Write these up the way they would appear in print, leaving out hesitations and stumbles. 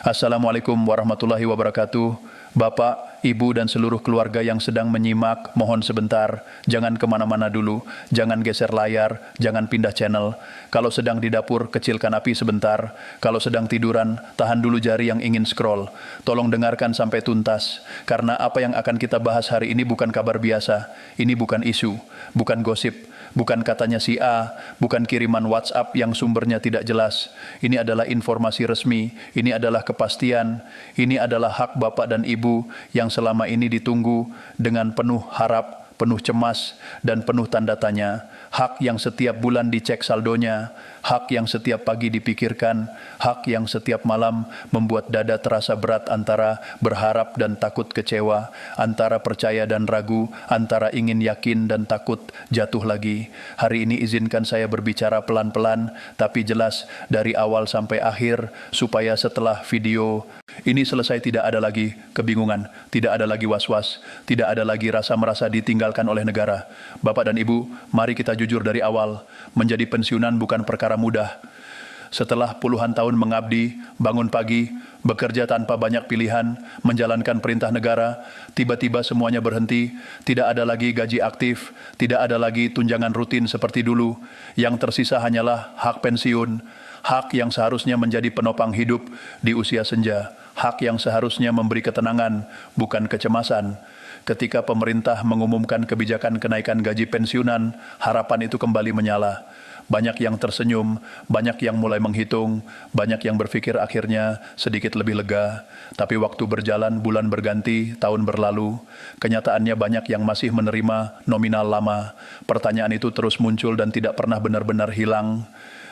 Assalamualaikum warahmatullahi wabarakatuh. Bapak, Ibu, dan seluruh keluarga yang sedang menyimak, mohon sebentar, jangan kemana-mana dulu, jangan geser layar, jangan pindah channel. Kalau sedang di dapur, kecilkan api sebentar. Kalau sedang tiduran, tahan dulu jari yang ingin scroll. Tolong dengarkan sampai tuntas, karena apa yang akan kita bahas hari ini bukan kabar biasa, ini bukan isu, bukan gosip, bukan katanya si A, bukan kiriman WhatsApp yang sumbernya tidak jelas. Ini adalah informasi resmi, ini adalah kepastian, ini adalah hak Bapak dan Ibu yang selama ini ditunggu dengan penuh harap, penuh cemas, dan penuh tanda tanya. Hak yang setiap bulan dicek saldonya, hak yang setiap pagi dipikirkan, hak yang setiap malam membuat dada terasa berat antara berharap dan takut kecewa, antara percaya dan ragu, antara ingin yakin dan takut jatuh lagi. Hari ini izinkan saya berbicara pelan-pelan, tapi jelas dari awal sampai akhir, supaya setelah video ini selesai tidak ada lagi kebingungan, tidak ada lagi was-was, tidak ada lagi rasa merasa ditinggalkan oleh negara. Bapak dan Ibu, mari kita jujur dari awal, menjadi pensiunan bukan perkara mudah. Setelah puluhan tahun mengabdi, bangun pagi, bekerja tanpa banyak pilihan, menjalankan perintah negara, tiba-tiba semuanya berhenti, tidak ada lagi gaji aktif, tidak ada lagi tunjangan rutin seperti dulu, yang tersisa hanyalah hak pensiun, hak yang seharusnya menjadi penopang hidup di usia senja, hak yang seharusnya memberi ketenangan, bukan kecemasan. Ketika pemerintah mengumumkan kebijakan kenaikan gaji pensiunan, harapan itu kembali menyala. Banyak yang tersenyum, banyak yang mulai menghitung, banyak yang berpikir akhirnya sedikit lebih lega. Tapi waktu berjalan, bulan berganti, tahun berlalu, kenyataannya banyak yang masih menerima nominal lama. Pertanyaan itu terus muncul dan tidak pernah benar-benar hilang.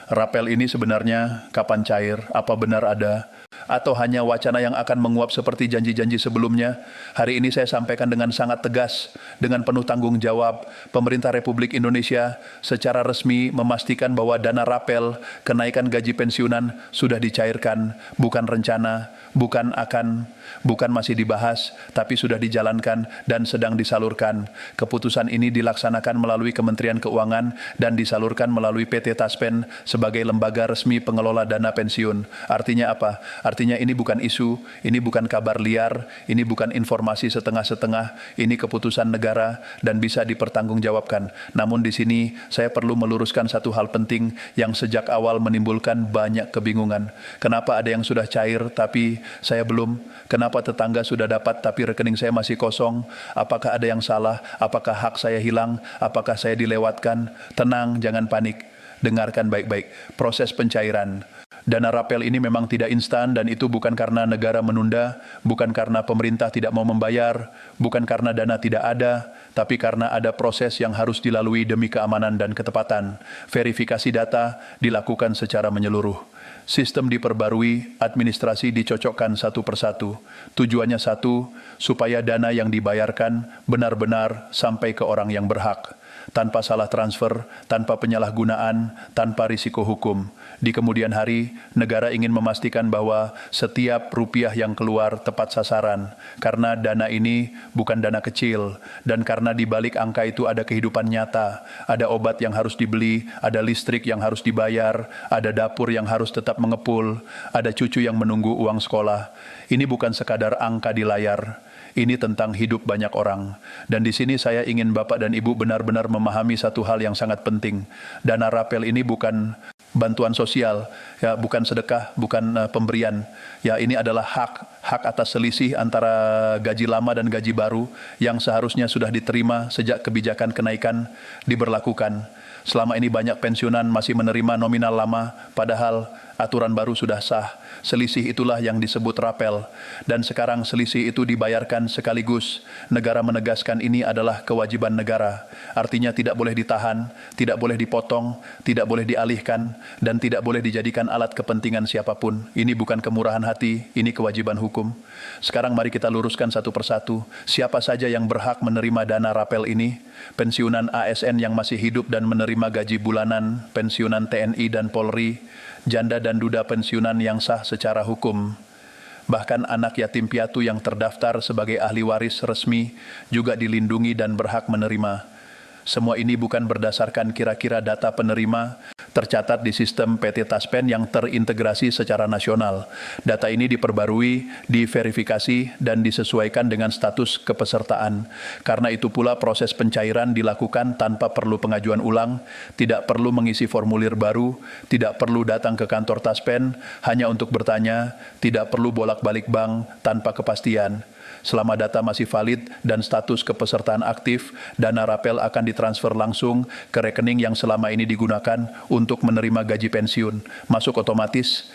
Rapel ini sebenarnya kapan cair? Apa benar ada? Atau hanya wacana yang akan menguap seperti janji-janji sebelumnya? Hari ini saya sampaikan dengan sangat tegas, dengan penuh tanggung jawab, pemerintah Republik Indonesia secara resmi memastikan bahwa dana rapel, kenaikan gaji pensiunan sudah dicairkan, bukan rencana, bukan masih dibahas, tapi sudah dijalankan dan sedang disalurkan. Keputusan ini dilaksanakan melalui Kementerian Keuangan dan disalurkan melalui PT Taspen sebagai lembaga resmi pengelola dana pensiun. Artinya apa? Artinya ini bukan isu, ini bukan kabar liar, ini bukan informasi setengah-setengah, ini keputusan negara dan bisa dipertanggungjawabkan. Namun di sini saya perlu meluruskan satu hal penting yang sejak awal menimbulkan banyak kebingungan. Kenapa ada yang sudah cair tapi saya belum? Kenapa tetangga sudah dapat tapi rekening saya masih kosong? Apakah ada yang salah? Apakah hak saya hilang? Apakah saya dilewatkan? Tenang, jangan panik. Dengarkan baik-baik. Proses pencairan dana rapel ini memang tidak instan, dan itu bukan karena negara menunda, bukan karena pemerintah tidak mau membayar, bukan karena dana tidak ada, tapi karena ada proses yang harus dilalui demi keamanan dan ketepatan. Verifikasi data dilakukan secara menyeluruh. Sistem diperbarui, administrasi dicocokkan satu persatu. Tujuannya satu, supaya dana yang dibayarkan benar-benar sampai ke orang yang berhak, tanpa salah transfer, tanpa penyalahgunaan, tanpa risiko hukum. Di kemudian hari, negara ingin memastikan bahwa setiap rupiah yang keluar tepat sasaran, karena dana ini bukan dana kecil, dan karena di balik angka itu ada kehidupan nyata, ada obat yang harus dibeli, ada listrik yang harus dibayar, ada dapur yang harus tetap mengepul, ada cucu yang menunggu uang sekolah. Ini bukan sekadar angka di layar. Ini tentang hidup banyak orang. Dan di sini saya ingin Bapak dan Ibu benar-benar memahami satu hal yang sangat penting. Dana rapel ini bukan bantuan sosial, ya, bukan sedekah, bukan pemberian. Ya, ini adalah hak atas selisih antara gaji lama dan gaji baru yang seharusnya sudah diterima sejak kebijakan kenaikan diberlakukan. Selama ini banyak pensiunan masih menerima nominal lama, padahal aturan baru sudah sah. Selisih itulah yang disebut rapel. Dan sekarang selisih itu dibayarkan sekaligus. Negara menegaskan ini adalah kewajiban negara. Artinya tidak boleh ditahan, tidak boleh dipotong, tidak boleh dialihkan, dan tidak boleh dijadikan alat kepentingan siapapun. Ini bukan kemurahan hati, ini kewajiban hukum. Sekarang mari kita luruskan satu persatu. Siapa saja yang berhak menerima dana rapel ini? Pensiunan ASN yang masih hidup dan menerima gaji bulanan, pensiunan TNI dan Polri, janda dan duda pensiunan yang sah secara hukum. Bahkan anak yatim piatu yang terdaftar sebagai ahli waris resmi juga dilindungi dan berhak menerima. Semua ini bukan berdasarkan kira-kira data penerima tercatat di sistem PT Taspen yang terintegrasi secara nasional. Data ini diperbarui, diverifikasi, dan disesuaikan dengan status kepesertaan. Karena itu pula proses pencairan dilakukan tanpa perlu pengajuan ulang, tidak perlu mengisi formulir baru, tidak perlu datang ke kantor Taspen hanya untuk bertanya, tidak perlu bolak-balik bank tanpa kepastian. Selama data masih valid dan status kepesertaan aktif, dana rapel akan ditransfer langsung ke rekening yang selama ini digunakan untuk menerima gaji pensiun. Masuk otomatis,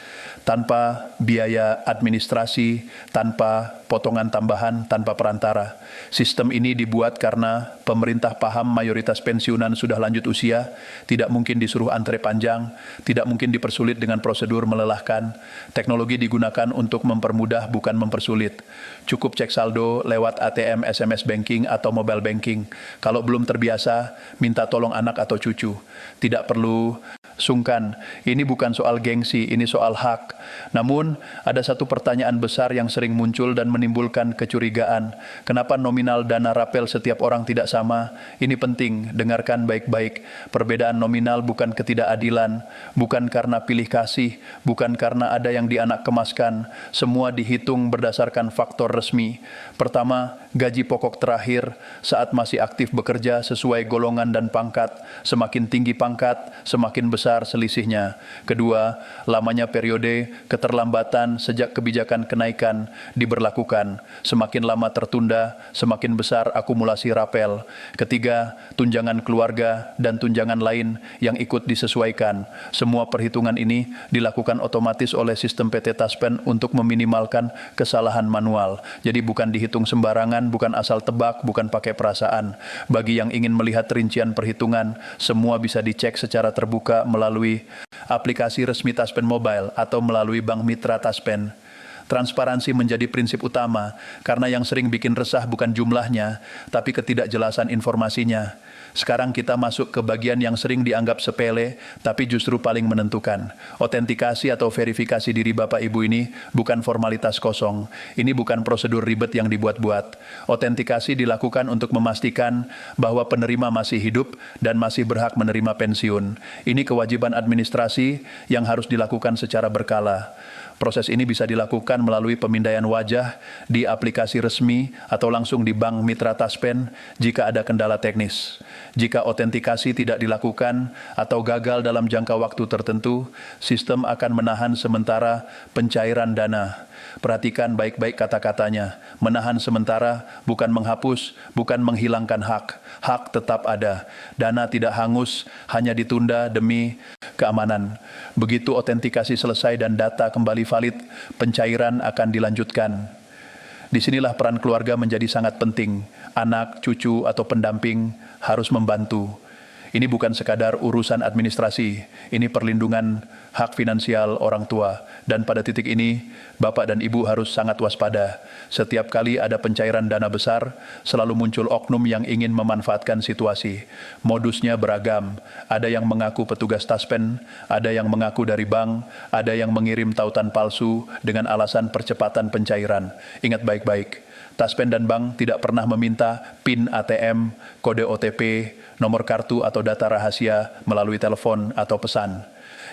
tanpa biaya administrasi, tanpa potongan tambahan, tanpa perantara. Sistem ini dibuat karena pemerintah paham mayoritas pensiunan sudah lanjut usia, tidak mungkin disuruh antre panjang, tidak mungkin dipersulit dengan prosedur melelahkan. Teknologi digunakan untuk mempermudah, bukan mempersulit. Cukup cek saldo lewat ATM, SMS banking, atau mobile banking. Kalau belum terbiasa, minta tolong anak atau cucu. Tidak perlu sungkan. Ini bukan soal gengsi, ini soal hak. Namun, ada satu pertanyaan besar yang sering muncul dan menimbulkan kecurigaan. Kenapa nominal dana rapel setiap orang tidak sama? Ini penting, dengarkan baik-baik. Perbedaan nominal bukan ketidakadilan, bukan karena pilih kasih, bukan karena ada yang dianak kemaskan. Semua dihitung berdasarkan faktor resmi. Pertama, gaji pokok terakhir saat masih aktif bekerja sesuai golongan dan pangkat. Semakin tinggi pangkat, semakin besar selisihnya. Kedua, lamanya periode keterlambatan sejak kebijakan kenaikan diberlakukan. Semakin lama tertunda, semakin besar akumulasi rapel. Ketiga, tunjangan keluarga dan tunjangan lain yang ikut disesuaikan. Semua perhitungan ini dilakukan otomatis oleh sistem PT Taspen untuk meminimalkan kesalahan manual. Jadi bukan dihitung sembarangan, bukan asal tebak, bukan pakai perasaan. Bagi yang ingin melihat rincian perhitungan, semua bisa dicek secara terbuka melalui aplikasi resmi Taspen Mobile atau melalui Bank Mitra Taspen. Transparansi menjadi prinsip utama, karena yang sering bikin resah bukan jumlahnya, tapi ketidakjelasan informasinya. Sekarang kita masuk ke bagian yang sering dianggap sepele, tapi justru paling menentukan. Otentikasi atau verifikasi diri Bapak Ibu ini bukan formalitas kosong. Ini bukan prosedur ribet yang dibuat-buat. Otentikasi dilakukan untuk memastikan bahwa penerima masih hidup dan masih berhak menerima pensiun. Ini kewajiban administrasi yang harus dilakukan secara berkala. Proses ini bisa dilakukan melalui pemindaian wajah di aplikasi resmi atau langsung di Bank Mitra Taspen jika ada kendala teknis. Jika otentikasi tidak dilakukan atau gagal dalam jangka waktu tertentu, sistem akan menahan sementara pencairan dana. Perhatikan baik-baik kata-katanya. Menahan sementara bukan menghapus, bukan menghilangkan hak. Hak tetap ada. Dana tidak hangus, hanya ditunda demi keamanan. Begitu otentikasi selesai dan data kembali valid, pencairan akan dilanjutkan. Disinilah peran keluarga menjadi sangat penting. Anak, cucu, atau pendamping harus membantu. Ini bukan sekadar urusan administrasi, ini perlindungan hak finansial orang tua. Dan pada titik ini, Bapak dan Ibu harus sangat waspada. Setiap kali ada pencairan dana besar, selalu muncul oknum yang ingin memanfaatkan situasi. Modusnya beragam, ada yang mengaku petugas Taspen, ada yang mengaku dari bank, ada yang mengirim tautan palsu dengan alasan percepatan pencairan. Ingat baik-baik, Taspen dan bank tidak pernah meminta PIN ATM, kode OTP, nomor kartu atau data rahasia melalui telepon atau pesan.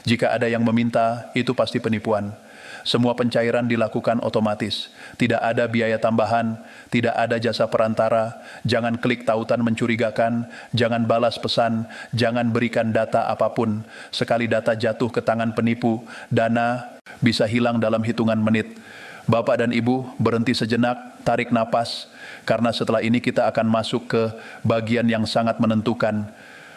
Jika ada yang meminta, itu pasti penipuan. Semua pencairan dilakukan otomatis. Tidak ada biaya tambahan, tidak ada jasa perantara, jangan klik tautan mencurigakan, jangan balas pesan, jangan berikan data apapun. Sekali data jatuh ke tangan penipu, dana bisa hilang dalam hitungan menit. Bapak dan Ibu berhenti sejenak, tarik napas, karena setelah ini kita akan masuk ke bagian yang sangat menentukan.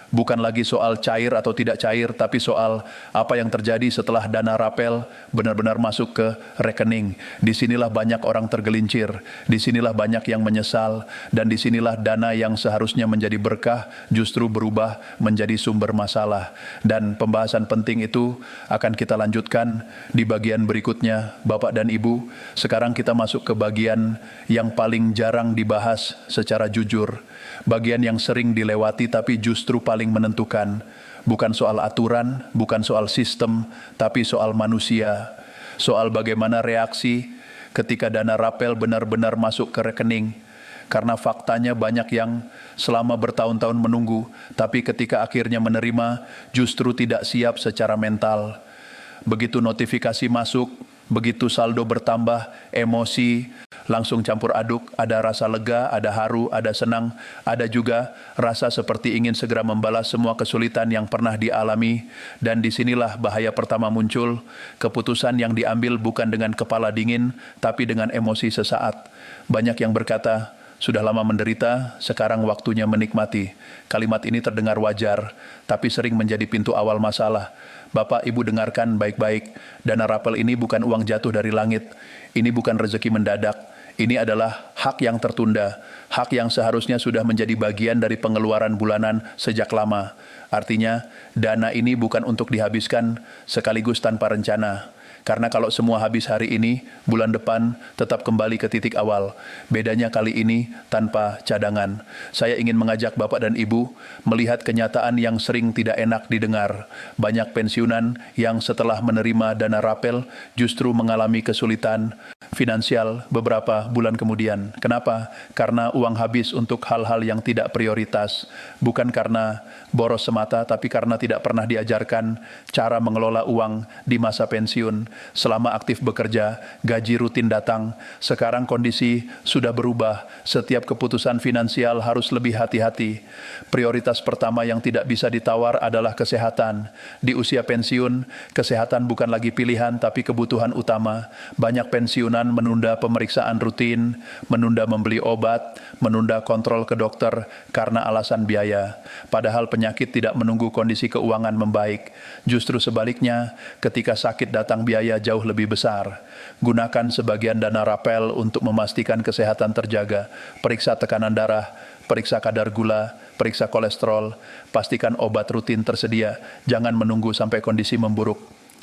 Bukan lagi soal cair atau tidak cair, tapi soal apa yang terjadi setelah dana rapel benar-benar masuk ke rekening. Disinilah banyak orang tergelincir, disinilah banyak yang menyesal, dan disinilah dana yang seharusnya menjadi berkah justru berubah menjadi sumber masalah. Dan pembahasan penting itu akan kita lanjutkan di bagian berikutnya, Bapak dan Ibu. Sekarang kita masuk ke bagian yang paling jarang dibahas secara jujur. Bagian yang sering dilewati tapi justru paling menentukan. Bukan soal aturan, bukan soal sistem, tapi soal manusia. Soal bagaimana reaksi ketika dana rapel benar-benar masuk ke rekening. Karena faktanya banyak yang selama bertahun-tahun menunggu, tapi ketika akhirnya menerima, justru tidak siap secara mental. Begitu notifikasi masuk, begitu saldo bertambah, emosi langsung campur aduk, ada rasa lega, ada haru, ada senang, ada juga rasa seperti ingin segera membalas semua kesulitan yang pernah dialami, dan disinilah bahaya pertama muncul, keputusan yang diambil bukan dengan kepala dingin, tapi dengan emosi sesaat. Banyak yang berkata, sudah lama menderita, sekarang waktunya menikmati. Kalimat ini terdengar wajar, tapi sering menjadi pintu awal masalah. Bapak, Ibu dengarkan baik-baik, dana rapel ini bukan uang jatuh dari langit, ini bukan rezeki mendadak, ini adalah hak yang tertunda, hak yang seharusnya sudah menjadi bagian dari pengeluaran bulanan sejak lama. Artinya, dana ini bukan untuk dihabiskan sekaligus tanpa rencana. Karena kalau semua habis hari ini, bulan depan tetap kembali ke titik awal. Bedanya kali ini tanpa cadangan. Saya ingin mengajak Bapak dan Ibu melihat kenyataan yang sering tidak enak didengar. Banyak pensiunan yang setelah menerima dana rapel justru mengalami kesulitan finansial beberapa bulan kemudian. Kenapa? Karena uang habis untuk hal-hal yang tidak prioritas. Bukan karena boros semata, tapi karena tidak pernah diajarkan cara mengelola uang di masa pensiun. Selama aktif bekerja, gaji rutin datang. Sekarang kondisi sudah berubah. Setiap keputusan finansial harus lebih hati-hati. Prioritas pertama yang tidak bisa ditawar adalah kesehatan. Di usia pensiun, kesehatan bukan lagi pilihan, tapi kebutuhan utama. Banyak pensiunan menunda pemeriksaan rutin, menunda membeli obat, menunda kontrol ke dokter karena alasan biaya. Padahal penyakit tidak menunggu kondisi keuangan membaik. Justru sebaliknya, ketika sakit datang biaya jauh lebih besar. Gunakan sebagian dana rapel untuk memastikan kesehatan terjaga. Periksa tekanan darah, periksa kadar gula, periksa kolesterol, pastikan obat rutin tersedia. Jangan menunggu sampai kondisi memburuk.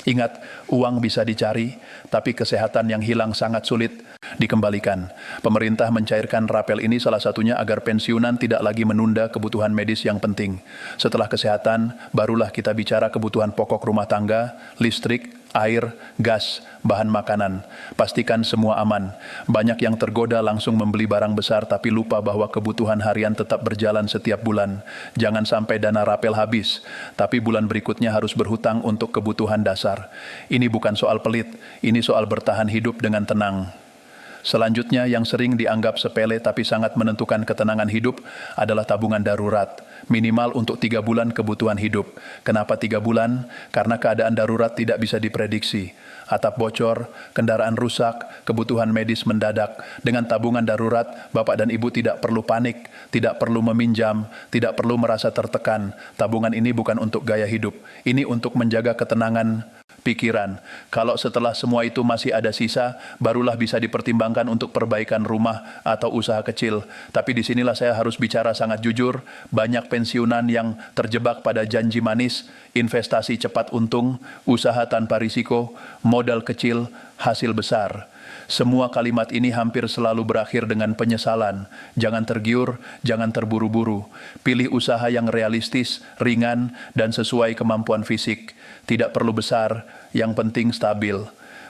Ingat, uang bisa dicari, tapi kesehatan yang hilang sangat sulit dikembalikan. Pemerintah mencairkan rapel ini salah satunya agar pensiunan tidak lagi menunda kebutuhan medis yang penting. Setelah kesehatan, barulah kita bicara kebutuhan pokok rumah tangga, listrik, air, gas, bahan makanan. Pastikan semua aman. Banyak yang tergoda langsung membeli barang besar tapi lupa bahwa kebutuhan harian tetap berjalan setiap bulan. Jangan sampai dana rapel habis, tapi bulan berikutnya harus berhutang untuk kebutuhan dasar. Ini bukan soal pelit, ini soal bertahan hidup dengan tenang. Selanjutnya yang sering dianggap sepele tapi sangat menentukan ketenangan hidup adalah tabungan darurat. Minimal untuk 3 bulan kebutuhan hidup. Kenapa 3 bulan? Karena keadaan darurat tidak bisa diprediksi. Atap bocor, kendaraan rusak, kebutuhan medis mendadak. Dengan tabungan darurat, Bapak dan Ibu tidak perlu panik, tidak perlu meminjam, tidak perlu merasa tertekan. Tabungan ini bukan untuk gaya hidup. Ini untuk menjaga ketenangan pikiran. Kalau setelah semua itu masih ada sisa, barulah bisa dipertimbangkan untuk perbaikan rumah atau usaha kecil. Tapi disinilah saya harus bicara sangat jujur, banyak pensiunan yang terjebak pada janji manis, investasi cepat untung, usaha tanpa risiko, modal kecil, hasil besar. Semua kalimat ini hampir selalu berakhir dengan penyesalan. Jangan tergiur, jangan terburu-buru. Pilih usaha yang realistis, ringan, dan sesuai kemampuan fisik. Tidak perlu besar, yang penting stabil.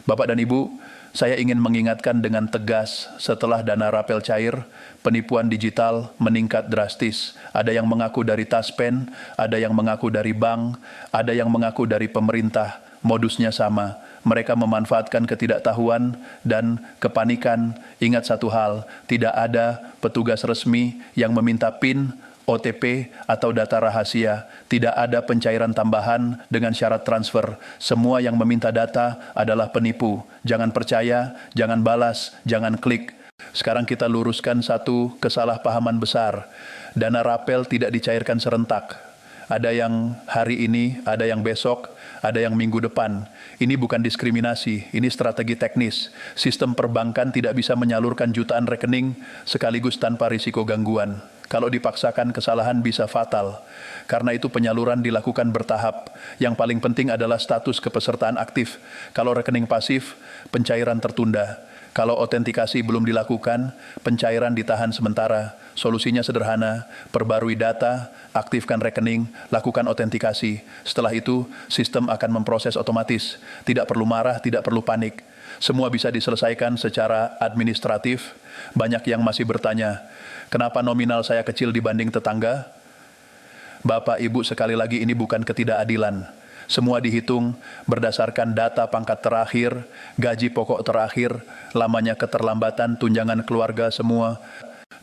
Bapak dan Ibu, saya ingin mengingatkan dengan tegas, setelah dana rapel cair, penipuan digital meningkat drastis. Ada yang mengaku dari Taspen, ada yang mengaku dari bank, ada yang mengaku dari pemerintah. Modusnya sama. Mereka memanfaatkan ketidaktahuan dan kepanikan. Ingat satu hal, tidak ada petugas resmi yang meminta PIN, OTP, atau data rahasia. Tidak ada pencairan tambahan dengan syarat transfer. Semua yang meminta data adalah penipu. Jangan percaya, jangan balas, jangan klik. Sekarang kita luruskan satu kesalahpahaman besar. Dana rapel tidak dicairkan serentak. Ada yang hari ini, ada yang besok, ada yang minggu depan. Ini bukan diskriminasi, ini strategi teknis. Sistem perbankan tidak bisa menyalurkan jutaan rekening sekaligus tanpa risiko gangguan. Kalau dipaksakan, kesalahan bisa fatal. Karena itu penyaluran dilakukan bertahap. Yang paling penting adalah status kepesertaan aktif. Kalau rekening pasif, pencairan tertunda. Kalau autentikasi belum dilakukan, pencairan ditahan sementara. Solusinya sederhana, perbarui data, aktifkan rekening, lakukan autentikasi. Setelah itu, sistem akan memproses otomatis. Tidak perlu marah, tidak perlu panik. Semua bisa diselesaikan secara administratif. Banyak yang masih bertanya, kenapa nominal saya kecil dibanding tetangga? Bapak, Ibu, sekali lagi ini bukan ketidakadilan. Semua dihitung berdasarkan data pangkat terakhir, gaji pokok terakhir, lamanya keterlambatan, tunjangan keluarga, semua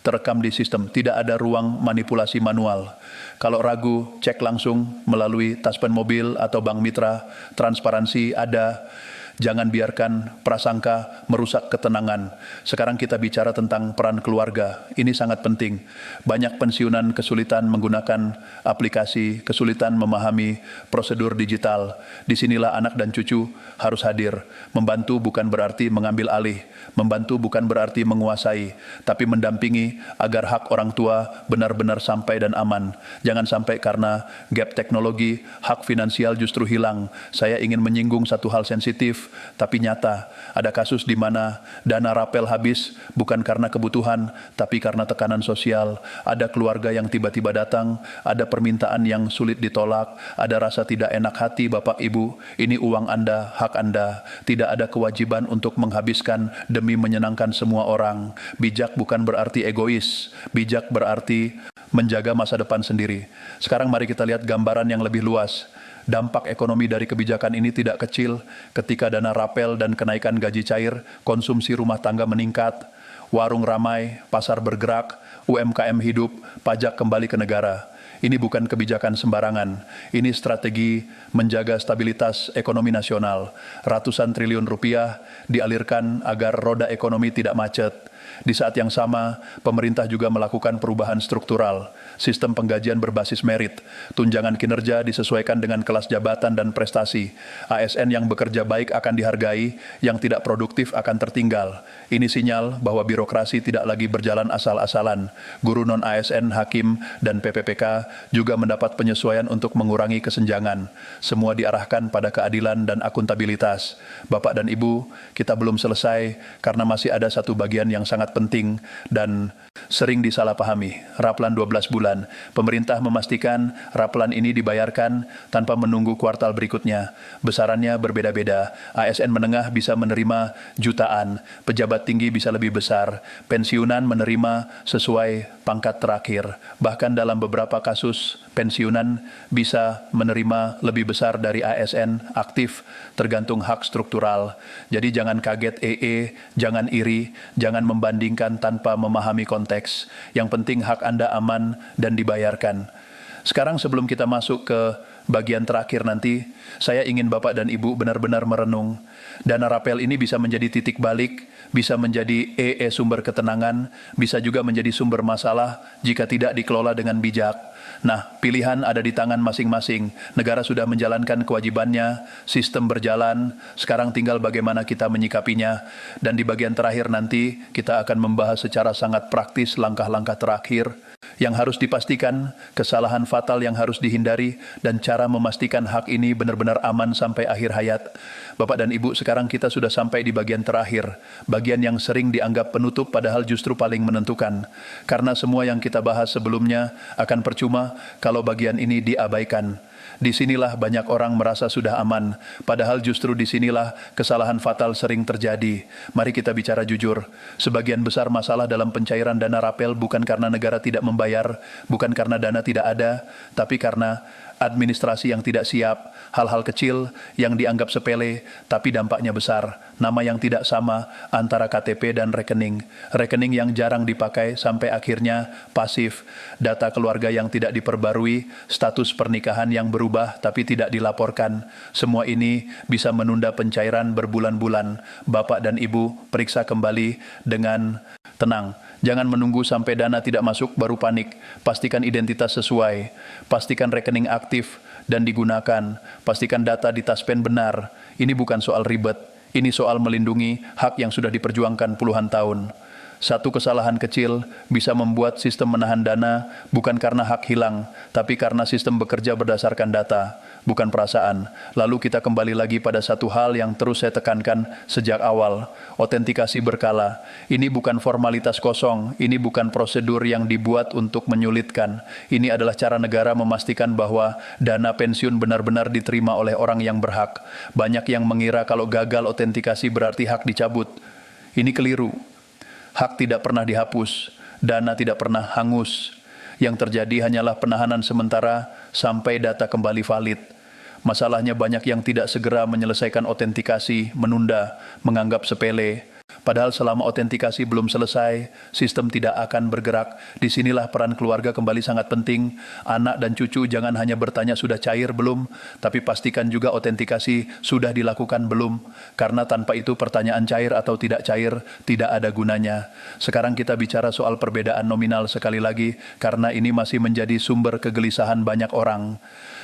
terekam di sistem. Tidak ada ruang manipulasi manual. Kalau ragu, cek langsung melalui Taspen Mobil atau Bank Mitra. Transparansi ada. Jangan biarkan prasangka merusak ketenangan. Sekarang kita bicara tentang peran keluarga. Ini sangat penting. Banyak pensiunan kesulitan menggunakan aplikasi, kesulitan memahami prosedur digital. Disinilah anak dan cucu harus hadir. Membantu bukan berarti mengambil alih. Membantu bukan berarti menguasai, tapi mendampingi agar hak orang tua benar-benar sampai dan aman. Jangan sampai karena gap teknologi, hak finansial justru hilang. Saya ingin menyinggung satu hal sensitif, tapi nyata. Ada kasus di mana dana rapel habis bukan karena kebutuhan, tapi karena tekanan sosial. Ada keluarga yang tiba-tiba datang, ada permintaan yang sulit ditolak, ada rasa tidak enak hati. Bapak Ibu, ini uang Anda, hak Anda. Tidak ada kewajiban untuk menghabiskan demi menyenangkan semua orang. Bijak bukan berarti egois. Bijak berarti menjaga masa depan sendiri. Sekarang mari kita lihat gambaran yang lebih luas. Dampak ekonomi dari kebijakan ini tidak kecil. Ketika dana rapel dan kenaikan gaji cair, konsumsi rumah tangga meningkat, warung ramai, pasar bergerak, UMKM hidup, pajak kembali ke negara. Ini bukan kebijakan sembarangan. Ini strategi menjaga stabilitas ekonomi nasional. Ratusan triliun rupiah dialirkan agar roda ekonomi tidak macet. Di saat yang sama, pemerintah juga melakukan perubahan struktural. Sistem penggajian berbasis merit, tunjangan kinerja disesuaikan dengan kelas jabatan dan prestasi. ASN yang bekerja baik akan dihargai, yang tidak produktif akan tertinggal. Ini sinyal bahwa birokrasi tidak lagi berjalan asal-asalan. Guru non-ASN, hakim, dan PPPK juga mendapat penyesuaian untuk mengurangi kesenjangan. Semua diarahkan pada keadilan dan akuntabilitas. Bapak dan Ibu, kita belum selesai karena masih ada satu bagian yang sangat penting dan sering disalahpahami. Raplan 12 bulan. Pemerintah memastikan raplan ini dibayarkan tanpa menunggu kuartal berikutnya. Besarannya berbeda-beda. ASN menengah bisa menerima jutaan, pejabat tinggi bisa lebih besar, pensiunan menerima sesuai pangkat terakhir. Bahkan dalam beberapa kasus, pensiunan bisa menerima lebih besar dari ASN aktif, tergantung hak struktural. Jadi jangan kaget jangan iri, jangan membandingkan tanpa memahami konteks. Yang penting hak Anda aman dan dibayarkan. Sekarang sebelum kita masuk ke bagian terakhir nanti, saya ingin Bapak dan Ibu benar-benar merenung. Dana rapel ini bisa menjadi titik balik, bisa menjadi sumber ketenangan, bisa juga menjadi sumber masalah jika tidak dikelola dengan bijak. Nah, pilihan ada di tangan masing-masing. Negara sudah menjalankan kewajibannya, sistem berjalan, sekarang tinggal bagaimana kita menyikapinya. Dan di bagian terakhir nanti, kita akan membahas secara sangat praktis langkah-langkah terakhir yang harus dipastikan, kesalahan fatal yang harus dihindari, dan cara memastikan hak ini benar-benar aman sampai akhir hayat. Bapak dan Ibu, sekarang kita sudah sampai di bagian terakhir, bagian yang sering dianggap penutup padahal justru paling menentukan. Karena semua yang kita bahas sebelumnya akan percuma kalau bagian ini diabaikan. Disinilah banyak orang merasa sudah aman, padahal justru disinilah kesalahan fatal sering terjadi. Mari kita bicara jujur. Sebagian besar masalah dalam pencairan dana rapel bukan karena negara tidak membayar, bukan karena dana tidak ada, tapi karena administrasi yang tidak siap, hal-hal kecil yang dianggap sepele, tapi dampaknya besar. Nama yang tidak sama antara KTP dan rekening. Rekening yang jarang dipakai sampai akhirnya pasif. Data keluarga yang tidak diperbarui, status pernikahan yang berubah tapi tidak dilaporkan. Semua ini bisa menunda pencairan berbulan-bulan. Bapak dan Ibu, periksa kembali dengan tenang. Jangan menunggu sampai dana tidak masuk baru panik. Pastikan identitas sesuai. Pastikan rekening aktif dan digunakan. Pastikan data di Taspen benar. Ini bukan soal ribet. Ini soal melindungi hak yang sudah diperjuangkan puluhan tahun. Satu kesalahan kecil bisa membuat sistem menahan dana bukan karena hak hilang, tapi karena sistem bekerja berdasarkan data, bukan perasaan. Lalu kita kembali lagi pada satu hal yang terus saya tekankan sejak awal, otentikasi berkala. Ini bukan formalitas kosong, ini bukan prosedur yang dibuat untuk menyulitkan. Ini adalah cara negara memastikan bahwa dana pensiun benar-benar diterima oleh orang yang berhak. Banyak yang mengira kalau gagal otentikasi berarti hak dicabut. Ini keliru. Hak tidak pernah dihapus, dana tidak pernah hangus. Yang terjadi hanyalah penahanan sementara sampai data kembali valid. Masalahnya banyak yang tidak segera menyelesaikan otentikasi, menunda, menganggap sepele. Padahal selama otentikasi belum selesai, sistem tidak akan bergerak. Disinilah peran keluarga kembali sangat penting. Anak dan cucu jangan hanya bertanya sudah cair belum, tapi pastikan juga otentikasi sudah dilakukan belum. Karena tanpa itu pertanyaan cair atau tidak cair tidak ada gunanya. Sekarang kita bicara soal perbedaan nominal sekali lagi, karena ini masih menjadi sumber kegelisahan banyak orang.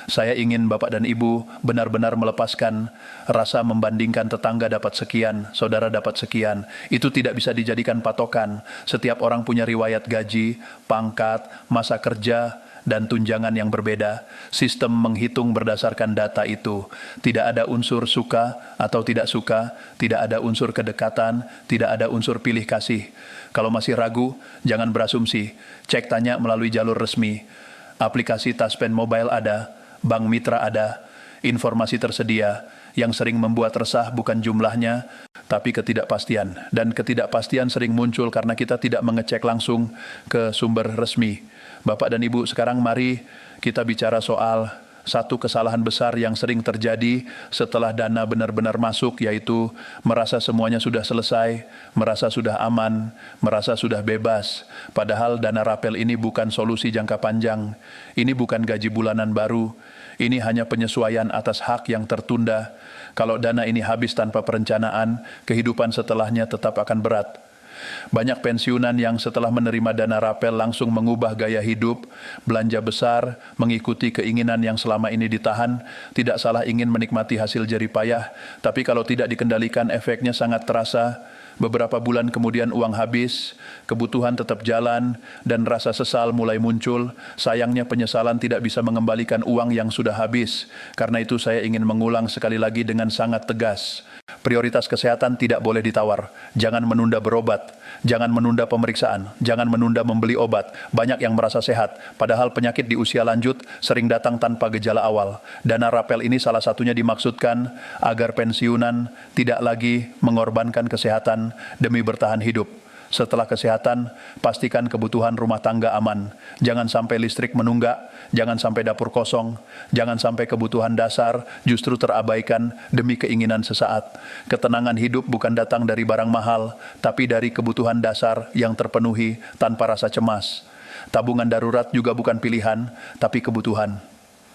Saya ingin Bapak dan Ibu benar-benar melepaskan rasa membandingkan tetangga dapat sekian, saudara dapat sekian. Itu tidak bisa dijadikan patokan. Setiap orang punya riwayat gaji, pangkat, masa kerja, dan tunjangan yang berbeda. Sistem menghitung berdasarkan data itu. Tidak ada unsur suka atau tidak suka, tidak ada unsur kedekatan, tidak ada unsur pilih kasih. Kalau masih ragu, jangan berasumsi. Cek tanya melalui jalur resmi. Aplikasi Taspen Mobile ada, Bank Mitra ada, informasi tersedia. Yang sering membuat resah bukan jumlahnya, tapi ketidakpastian. Dan ketidakpastian sering muncul karena kita tidak mengecek langsung ke sumber resmi. Bapak dan Ibu, sekarang mari kita bicara soal satu kesalahan besar yang sering terjadi setelah dana benar-benar masuk, yaitu merasa semuanya sudah selesai, merasa sudah aman, merasa sudah bebas. Padahal dana rapel ini bukan solusi jangka panjang, ini bukan gaji bulanan baru, ini hanya penyesuaian atas hak yang tertunda. Kalau dana ini habis tanpa perencanaan, kehidupan setelahnya tetap akan berat. Banyak pensiunan yang setelah menerima dana rapel langsung mengubah gaya hidup, belanja besar, mengikuti keinginan yang selama ini ditahan. Tidak salah ingin menikmati hasil jerih payah, tapi kalau tidak dikendalikan efeknya sangat terasa. Beberapa bulan kemudian uang habis, kebutuhan tetap jalan, dan rasa sesal mulai muncul. Sayangnya penyesalan tidak bisa mengembalikan uang yang sudah habis. Karena itu saya ingin mengulang sekali lagi dengan sangat tegas. Prioritas kesehatan tidak boleh ditawar. Jangan menunda berobat, jangan menunda pemeriksaan, jangan menunda membeli obat. Banyak yang merasa sehat, padahal penyakit di usia lanjut sering datang tanpa gejala awal. Dana rapel ini salah satunya dimaksudkan agar pensiunan tidak lagi mengorbankan kesehatan demi bertahan hidup. Setelah kesehatan, pastikan kebutuhan rumah tangga aman. Jangan sampai listrik menunggak, jangan sampai dapur kosong, jangan sampai kebutuhan dasar justru terabaikan demi keinginan sesaat. Ketenangan hidup bukan datang dari barang mahal, tapi dari kebutuhan dasar yang terpenuhi tanpa rasa cemas. Tabungan darurat juga bukan pilihan, tapi kebutuhan.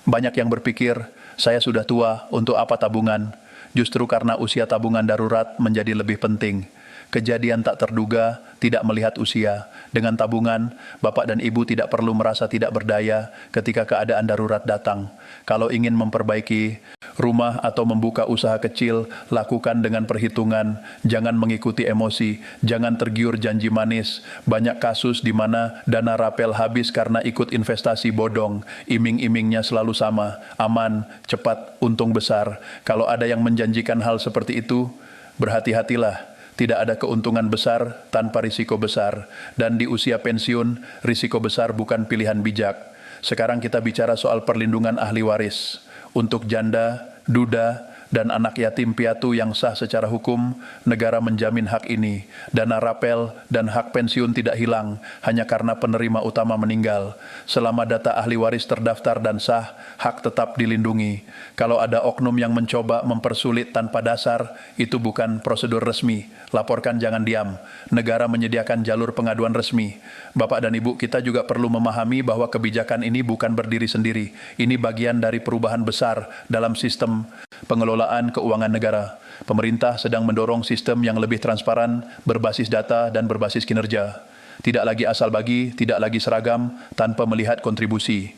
Banyak yang berpikir, saya sudah tua, untuk apa tabungan? Justru karena usia tabungan darurat menjadi lebih penting. Kejadian tak terduga, tidak melihat usia. Dengan tabungan, Bapak dan Ibu tidak perlu merasa tidak berdaya ketika keadaan darurat datang. Kalau ingin memperbaiki rumah atau membuka usaha kecil, lakukan dengan perhitungan, jangan mengikuti emosi, jangan tergiur janji manis. Banyak kasus di mana dana rapel habis karena ikut investasi bodong. Iming-imingnya selalu sama, aman, cepat, untung besar. Kalau ada yang menjanjikan hal seperti itu, berhati-hatilah. Tidak ada keuntungan besar tanpa risiko besar. Dan di usia pensiun, risiko besar bukan pilihan bijak. Sekarang kita bicara soal perlindungan ahli waris. Untuk janda, duda, dan anak yatim piatu yang sah secara hukum, negara menjamin hak ini. Dana rapel dan hak pensiun tidak hilang hanya karena penerima utama meninggal. Selama data ahli waris terdaftar dan sah, hak tetap dilindungi. Kalau ada oknum yang mencoba mempersulit tanpa dasar, itu bukan prosedur resmi. Laporkan, jangan diam. Negara menyediakan jalur pengaduan resmi. Bapak dan Ibu, kita juga perlu memahami bahwa kebijakan ini bukan berdiri sendiri. Ini bagian dari perubahan besar dalam sistem pengelolaan keuangan negara. Pemerintah sedang mendorong sistem yang lebih transparan, berbasis data dan berbasis kinerja. Tidak lagi asal bagi, tidak lagi seragam, tanpa melihat kontribusi.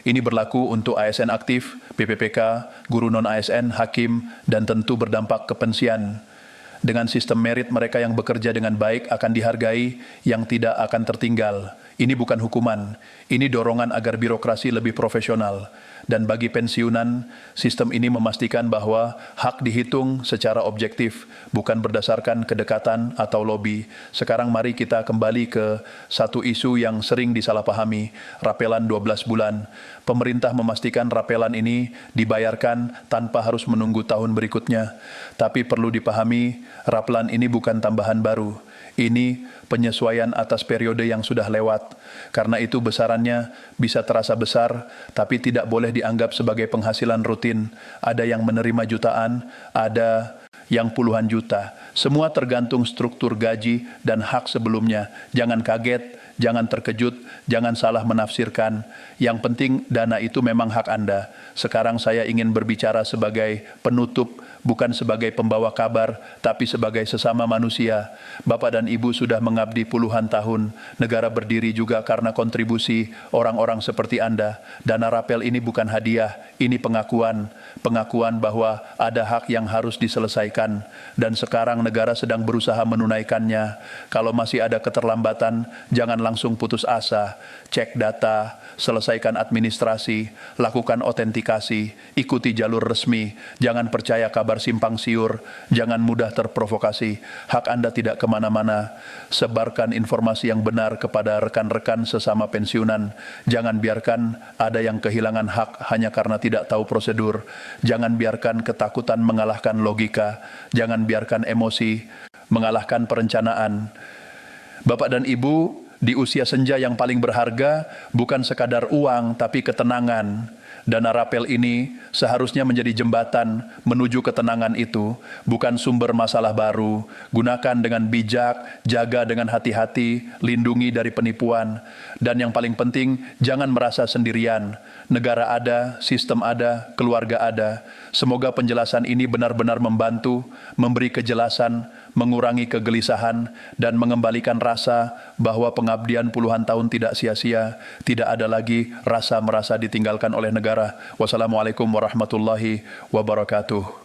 Ini berlaku untuk ASN aktif, PPPK, guru non-ASN, hakim, dan tentu berdampak ke pensiun. Dengan sistem merit, mereka yang bekerja dengan baik akan dihargai, yang tidak akan tertinggal. Ini bukan hukuman, ini dorongan agar birokrasi lebih profesional. Dan bagi pensiunan, sistem ini memastikan bahwa hak dihitung secara objektif, bukan berdasarkan kedekatan atau lobi. Sekarang mari kita kembali ke satu isu yang sering disalahpahami, rapelan 12 bulan. Pemerintah memastikan rapelan ini dibayarkan tanpa harus menunggu tahun berikutnya. Tapi perlu dipahami, rapelan ini bukan tambahan baru. Ini penyesuaian atas periode yang sudah lewat. Karena itu besarannya bisa terasa besar, tapi tidak boleh dianggap sebagai penghasilan rutin. Ada yang menerima jutaan, ada yang puluhan juta. Semua tergantung struktur gaji dan hak sebelumnya. Jangan kaget, jangan terkejut, jangan salah menafsirkan. Yang penting dana itu memang hak Anda. Sekarang saya ingin berbicara sebagai penutup, bukan sebagai pembawa kabar, tapi sebagai sesama manusia. Bapak dan Ibu sudah mengabdi puluhan tahun. Negara berdiri juga karena kontribusi orang-orang seperti Anda. Dana rapel ini bukan hadiah, ini pengakuan. Pengakuan bahwa ada hak yang harus diselesaikan. Dan sekarang negara sedang berusaha menunaikannya. Kalau masih ada keterlambatan, jangan langsung putus asa. Cek data, selesaikan administrasi, lakukan autentikasi, ikuti jalur resmi. Jangan percaya kabar simpang siur, jangan mudah terprovokasi. Hak Anda tidak kemana-mana. Sebarkan informasi yang benar kepada rekan-rekan sesama pensiunan. Jangan biarkan ada yang kehilangan hak hanya karena tidak tahu prosedur. Jangan biarkan ketakutan mengalahkan logika. Jangan biarkan emosi mengalahkan perencanaan. Bapak dan Ibu, di usia senja yang paling berharga bukan sekadar uang tapi ketenangan. Dana rapel ini seharusnya menjadi jembatan menuju ketenangan itu, bukan sumber masalah baru. Gunakan dengan bijak, jaga dengan hati-hati, lindungi dari penipuan. Dan yang paling penting, jangan merasa sendirian. Negara ada, sistem ada, keluarga ada. Semoga penjelasan ini benar-benar membantu, memberi kejelasan, mengurangi kegelisahan, dan mengembalikan rasa bahwa pengabdian puluhan tahun tidak sia-sia, tidak ada lagi rasa merasa ditinggalkan oleh negara. Wassalamualaikum warahmatullahi wabarakatuh.